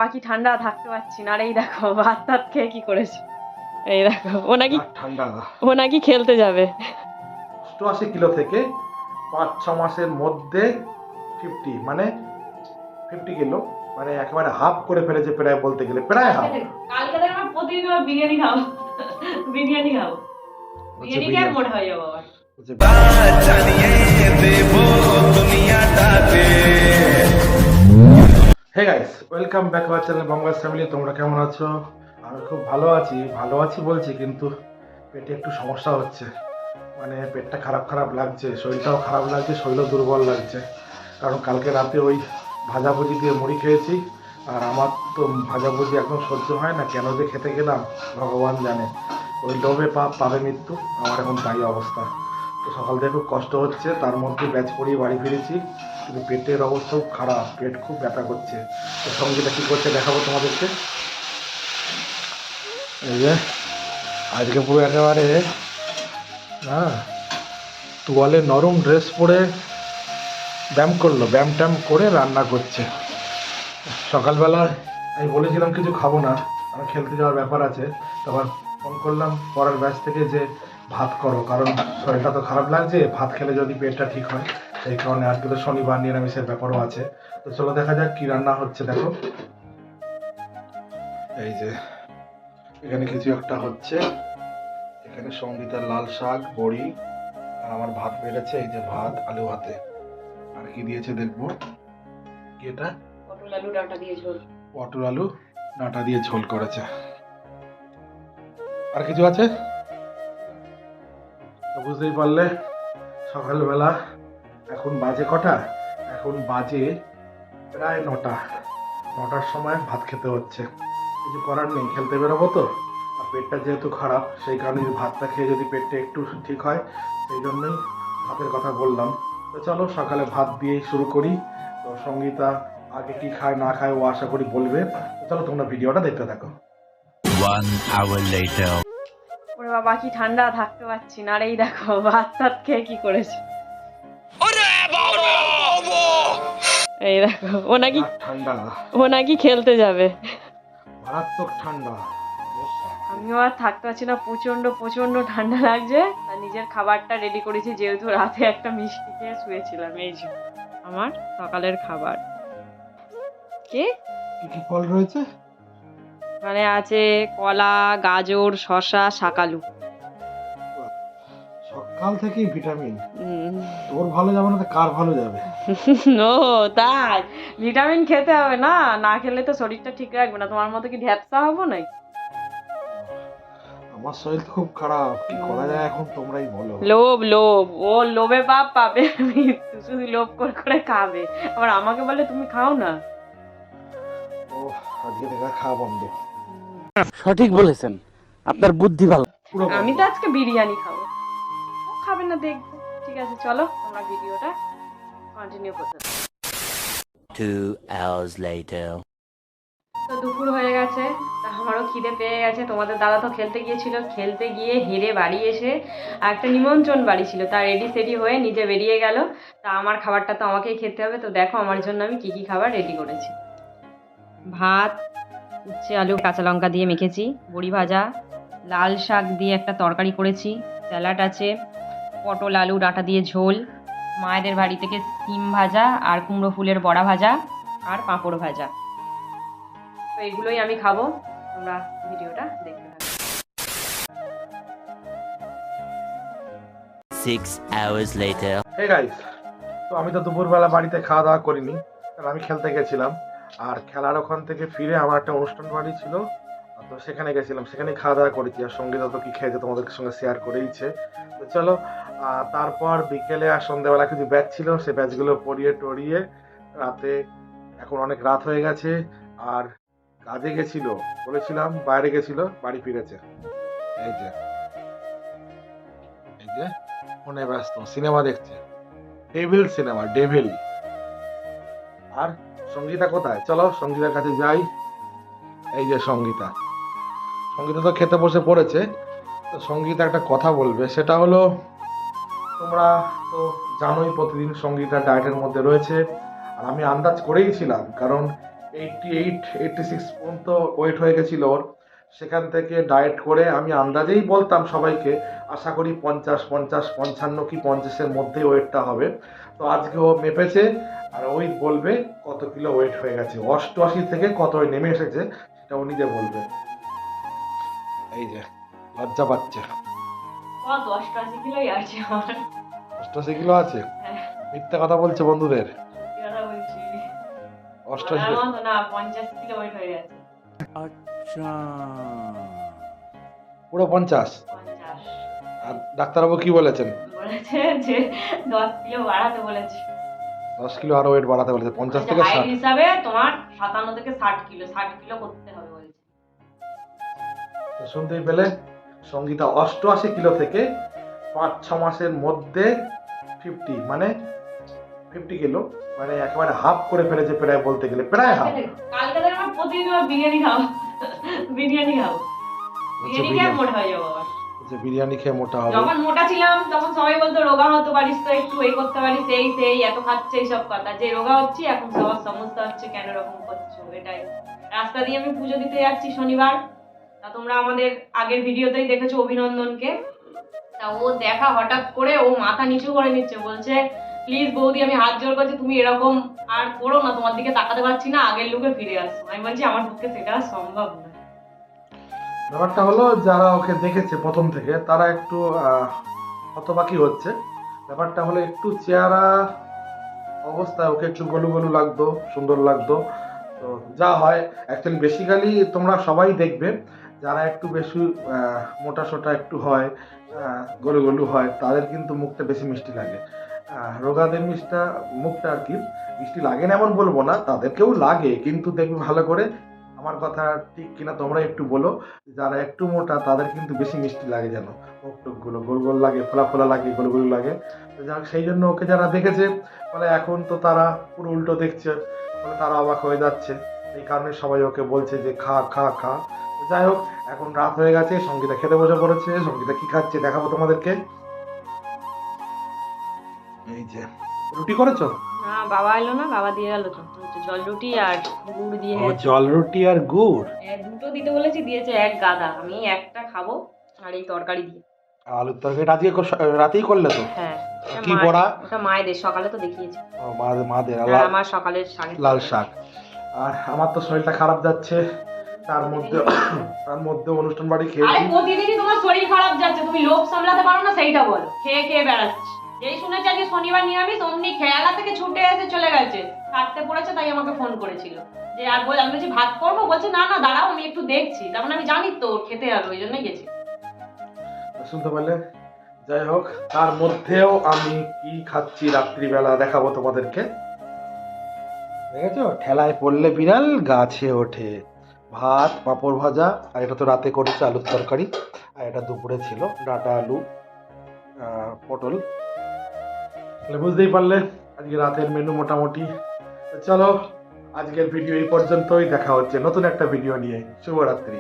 বাকি ঠান্ডা থাকতে পারছি না। আর এই দেখো ভাত টাত খেয়ে কি করেছে। এই দেখো ঠান্ডা ও নাকি খেলতে যাবে। 88 কিলো থেকে 5-6 মাসের মধ্যে 50 মানে 50 কিলো মানে একেবারে হাফ করে ফেলেছে, প্রায় বলতে গেলে প্রায় হাফ। কালকে দেখো প্রতিদিন বিরিয়ানি খাবো, বিরিয়ানি খাবো, বিরিয়ানি খেয়ে মোটা হয়ে যাবো আবার। Hey guys, welcome back our channel Bangladesh family. তোমরা কেমন আছো? আমি খুব ভালো আছি বলছি, কিন্তু পেটে একটু সমস্যা হচ্ছে। মানে পেটটা খারাপ খারাপ লাগছে, শরীরটাও খারাপ লাগছে, শরীরও দুর্বল লাগছে। কারণ কালকে রাতে ওই ভাজাভুজি দিয়ে মুড়ি খেয়েছি, আর আমার তো ভাজাভুজি একদম সহ্য হয় না। কেন যে খেতে গেলাম ভগবান জানে। ওই লোভে পাপ পাবে মৃত্যু, আমার এখন তাই অবস্থা। তো সকাল থেকে খুব কষ্ট হচ্ছে, তার মধ্যে ব্যাচ পড়িয়ে বাড়ি ফিরেছি, কিন্তু পেটের অবস্থা খুব খারাপ, পেট খুব ব্যথা করছে। তো সঙ্গীটা কী করছে দেখাবো তোমাদেরকে। এই যে আজকে পুরো একেবারে তোয়ালে নরম ড্রেস পরে ব্যায়াম ট্যাম করে রান্না করছে। সকালবেলা আমি বলেছিলাম কিছু খাবো না, আমার খেলতে যাওয়ার ব্যাপার আছে। তারপর ফোন করলাম পরের ব্যাচ থেকে যে ভাত করো, কারণ শরীরটা তো খারাপ লাগছে, ভাত খেলে যদি পেটটা ঠিক হয়। সেই কারণে আজকে তো শনিবার, নিরামিষের ব্যাপারও আছে। তো চলো দেখা যাক কি রান্না হচ্ছে। দেখো এই যে এখানে কিছু একটা হচ্ছে, এখানে সঙ্গীতার লাল শাক, বড়ি, আর আমার ভাত বেড়েছে। এই যে ভাত, আলু ভাতে। আর কি দিয়েছে দেখবো, কি এটা? পটল আলু ডাঁটা দিয়ে ঝোল। পটল আলু ডাঁটা দিয়ে ঝোল করেছে। আর কিছু আছে? তো বুঝতেই পারলে সকালবেলা এখন বাজে কটা? এখন বাজে প্রায় 9টার সময় ভাত খেতে হচ্ছে। কিছু করার নেই, খেলতে বেরোবো তো। আর পেটটা যেহেতু খারাপ, সেই কারণে ভাতটা খেয়ে যদি পেটটা একটু ঠিক হয়, সেই জন্যই ভাতের কথা বললাম। তো চলো সকালে ভাত দিয়েই শুরু করি। তো সঙ্গীতা আগে কি খায় না খায় ও আশা করি বলবে। তো চলো তোমরা ভিডিওটা দেখতে থাকো। 1 hour later. ওরে বাবা কি ঠান্ডা থাকতে পারছি না। আর এই দেখো ভাত টাত খেয়ে কি করেছে। এই দেখো ও নাকি খেলতে যাবে। মারাত্মক ঠান্ডা। আমিও আর থাকতে পারছি না, প্রচন্ড প্রচন্ড ঠান্ডা লাগছে। আর নিজের খাবারটা রেডি করেছি, যেহেতু রাতে একটা মিষ্টি খেয়ে শুয়েছিলাম। এই যে আমার সকালের খাবার। কি কি কি ফল রয়েছে? মানে আছে কলা, গাজর, শসা, শাকালু। সকাল থেকেই ভিটামিন। তোর ভালো যাবে না তো কার ভালো যাবে? ও তাই, ভিটামিন খেতে হবে না, না খেলে তো শরীরটা ঠিক রাখবে না। তোমার মতো কি ঢ্যাপসা হবো নাই? আমার শরীর তো খুব খারাপ, কি করা যায় এখন তোমরাই বলো। লোভ ও লোভে পাপ পাবে মৃত্যু, শুধু লোভ করে খাবে। আবার আমাকে বলে তুমি খাও না। ও আজকে থেকে খাওয়া বন্ধ। সঠিক বলেছেন, আপনার বুদ্ধি ভালো। পুরো বন্ধ। আমি তো আজকে বিরিয়ানি খাবো, ও খাবে না দেখবে। ঠিক আছে চলো তোমরা ভিডিওটা কন্টিনিউ করতে থাকো। 2 hours later. তো দুপুর হয়ে গেছে, তা আমারও খিদে পেয়ে গেছে। তোমাদের দাদা তো খেলতে গিয়েছিল, খেলতে গিয়ে হেরে বাড়ি এসে আর একটা নিমন্ত্রণ বাড়ি ছিল, তা রেডি সেডি হয়ে নিজে বেরিয়ে গেল। তা আমার খাবারটা তো আমাকেই খেতে হবে। তো দেখো আমার জন্য আমি কি কি খাবার রেডি করেছি। ভাত, উচ্ছে আলু কাঁচা লঙ্কা দিয়ে মেখেছি, বড়ি ভাজা, লাল শাক দিয়ে একটা তরকারি করেছি, স্যালাড আছে, পটল আলু ডাঁটা দিয়ে ঝোল, মায়েদের বাড়ি থেকে সিম ভাজা আর কুমড়ো ফুলের বড়া ভাজা আর পাঁপড় ভাজা। তো এগুলোই আমি খাবো, তোমরা ভিডিওটা দেখতে থাকো। 6 hours later. হে গাইস, তো আমি তো দুপুরবেলা বাড়িতে খাওয়া দাওয়া করিনি, কারণ আমি খেলতে গেছিলাম। আর খেলার ওখান থেকে ফিরে আমার একটা অনুষ্ঠান বাড়ি ছিল, তো সেখানে গেছিলাম, সেখানে খাওয়া দাওয়া করেছি। আর সঙ্গীতা তো কি খেয়েছে তোমাদের সঙ্গে শেয়ার করেইছে। তো চলো তারপর বিকেলে আর সন্ধ্যেবেলা কিছু ব্যাচ ছিল, সেই ব্যাচগুলো পড়িয়ে টড়িয়ে রাতে, এখন অনেক রাত হয়ে গেছে। আর কাজে গেছিল, বলেছিলাম বাইরে গেছিল, বাড়ি ফিরেছে। এই যে এই যে ফোনে ব্যস্ত, সিনেমা দেখছে, ডেভিল সিনেমা, ডেভিল। আর সঙ্গীতা কোথায়? চলো সঙ্গীতার কাছে যাই। এই যে সঙ্গীতা তো খেতে বসে পড়েছে। তো সঙ্গীতা একটা কথা বলবে, সেটা হলো, তোমরা তো জানোই প্রতিদিন সঙ্গীতা ডায়েটের মধ্যে রয়েছে। আর আমি আন্দাজ করেইছিলাম, কারণ 86 পর্যন্ত ওয়েট হয়ে গেছিল ওর। সেখান থেকে ডায়েট করে আমি আন্দাজেই বলতাম সবাইকে, আশা করি 55 কি 50-এর মধ্যেই ওয়েটটা হবে। তো আজকে ও মেপেছে আর ওই বলবে কত কিলো ওয়েট হয়ে গেছে, 88 থেকে কত নেমে এসেছে সেটা ও নিজে বলবে। এই যে লজ্জা পাচ্ছে। কত 88 কিলোই আছে আমার। 88 কিলো আছে? হ্যাঁ, মিথ্যা কথা বলছে বন্ধুদের। সত্যি কথা বলছি। 88 বলার মতো না, 50 কিলো ওয়েট হয়ে গেছে। পুরো 50? 50 আর ডাক্তারবাবু কি বলেছেন? বলেছে যে 10 কিলো বাড়াতে বলেছে। 10 কিলো আরো ওয়েট বাড়াতে বলেছে, 50 থেকে হাইট 60। হিসাবে তোমার 57 থেকে 60 কিলো করতে হবে বলেছে। তো শুনতেই পেলে, সঙ্গীতা 88 কিলো থেকে 5-6 মাসের মধ্যে 50 কিলো, মানে একেবারে হাফ করে ফেলেছে, প্রায় বলতে গেলে প্রায় হাফ। কালকে থেকে আমার প্রতিদিন আমার বিরিয়ানি খাও, বিরিয়ানি খাও, বিরিয়ানি খেয়ে মোটা হয়ে যাবো আবার। বিরিয়ানি খেয়ে মোটা হবে। যখন মোটা ছিলাম তখন সবাই বলতো রোগা হতে পারিস তো, একটু এই করতে পারিস, সেই এত খাচ্ছে এইসব কথা। যে রোগা হচ্ছি এখন সবার সমস্যা হচ্ছে কেন এরকম করছো, এটাই। রাস্তা দিয়ে আমি পুজো দিতে যাচ্ছি শনিবার, তা তোমরা আমাদের আগের ভিডিওতেই দেখেছো অভিনন্দনকে। তা ও দেখা হঠাৎ করে ও মাথা নিচু করে নিচ্ছে, বলছে প্লিজ বৌদি আমি হাত জোর করছি তুমি এরকম আর করো না, তোমার দিকে তাকাতে পারছি না, আগের লুকে ফিরে আসো। আমি বলছি আমার পক্ষে সেটা সম্ভব না। ব্যাপারটা হলো, যারা ওকে দেখেছে প্রথম থেকে তারা একটু হতবাকি হচ্ছে। ব্যাপারটা হলো একটু চেহারা অবস্থায় ওকে একটু গলু গলু লাগতো, সুন্দর লাগতো। তো যা হয় অ্যাকচুয়ালি বেসিক্যালি তোমরা সবাই দেখবে, যারা একটু বেশি মোটা সোটা একটু হয়, গলু গলু হয়, তাদের কিন্তু মুখটা বেশি মিষ্টি লাগে। রোগাদের মুখটা আর কি মিষ্টি লাগে না এমন বলবো না, তাদেরকেও লাগে, কিন্তু দেখবে ভালো করে, আমার কথা ঠিক কিনা তোমরা একটু বলো, যারা একটু মোটা তাদের কিন্তু বেশি মিষ্টি লাগে, যেন মুখ টুকগুলো গোল গোল লাগে, ফোলা ফোলা লাগে, গোল গোল লাগে। তো যাক, সেই জন্য ওকে যারা দেখেছে মানে এখন তো তারা পুরো উল্টো দেখছে, মানে তারা অবাক হয়ে যাচ্ছে। এই কারণে সবাই ওকে বলছে যে খা খা খা। তো যাই হোক, এখন রাত হয়ে গেছে, সঙ্গীতা খেতে বসে পড়েছে। সঙ্গীতা কি খাচ্ছে দেখাবো তোমাদেরকে। এই যে রুটি করেছো? না, বাবা এলো না, বাবা দিয়ে গেল তো জল রুটি আর গুড় দিয়ে ও, জল রুটি আর গুড়। দুটো দিতে বলেছি, দিয়েছে এক গাদা, আমি একটা খাবো আর এই তরকারি দিয়ে। আলুর তরকারি আজকে রাতেই করলে তো? হ্যাঁ, কি বড়া? ওটা মায়েদের, সকালে তো দেখিয়েছি। ও, মাদের। আর আমার সকালের শাক, লাল শাক। আর আমার তো শরীরটা খারাপ যাচ্ছে, তার মধ্যে অনুষ্ঠান বাড়ি আরে খেয়েছি। প্রতিদিনই তোমার শরীর খারাপ যাচ্ছে, তুমি লোভ সামলাতে পারো না সেইটা বলো। খেয়ে খেয়ে বেড়াচ্ছি, যেই শুনেছে আজকে শনিবার নিরামিষ অমনি খেয়ালা থেকে ছুটে এসে চলে গেছে, থাকতে পড়েছে, তাই আমাকে ফোন করেছিল যে আর বল, আমি বলছি ভাত করবো, বলছে না না দাঁড়াও আমি একটু দেখছি, তার মানে আমি জানি তো ওর খেতে হবে, ওই জন্যই গেছি। শুনতে পেলে? যাই হোক, তার মধ্যেও আমি কি খাচ্ছি রাত্রিবেলা দেখাবো তোমাদেরকে। দেখেছো, ঠেলায় পড়লে বিড়াল গাছে ওঠে। ভাত, পাঁপড় ভাজা, আর এটা তো রাতে করেছে আলুর তরকারি, আর এটা দুপুরে ছিল ডাঁটা আলু, পটল। তাহলে বুঝতেই পারলে আজকে রাতের মেনু মোটামুটি। তো চলো, আজকের ভিডিও এই পর্যন্তই, দেখা হচ্ছে নতুন একটা ভিডিও নিয়ে। শুভরাত্রি।